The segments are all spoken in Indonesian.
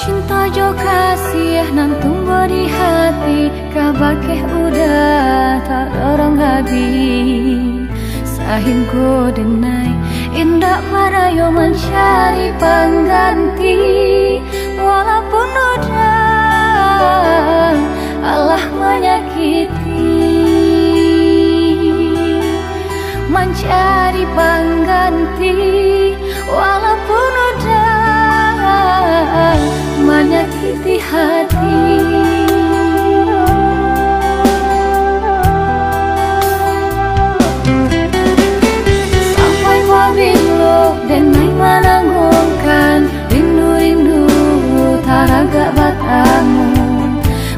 Cinta jo kasih nan tumbuh di hati, kabakeh udah tak orang habis. Sahinku denai indah para yo mencari pengganti, walaupun udah Allah menyakiti. Mencari pengganti walaupun udah menyakiti hati. Sampai wabilu dan naik menanggungkan rindu-rindu taraga batamu.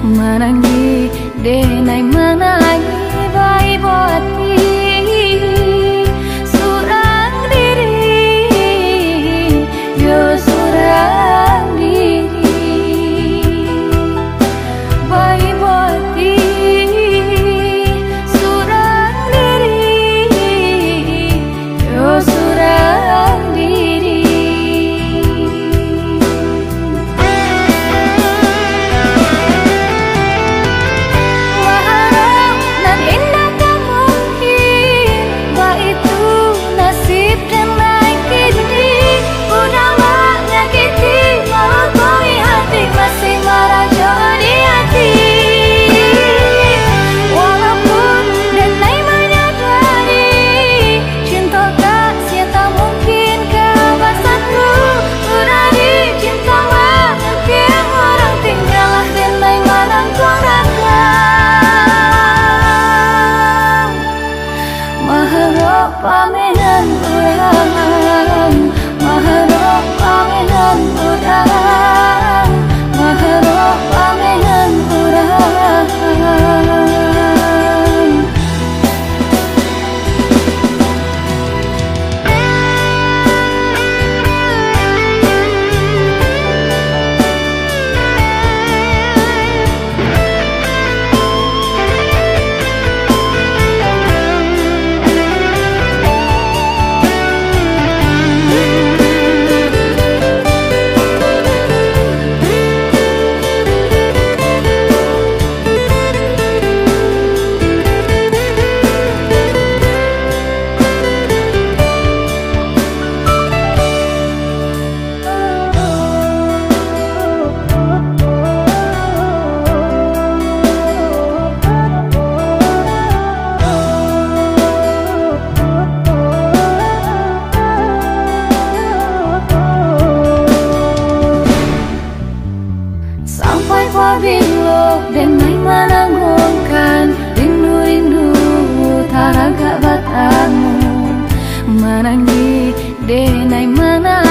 Menangi denai menangi bayi buati surang diri, yo surang diri. Bayi buati surang diri, yo surang diri. Paminan urang, maharok paminan urang, maharok paminan urang. Sampai wabilu dan naik menanggungkan rindu-rindu taraga batamu. Menangi denai mana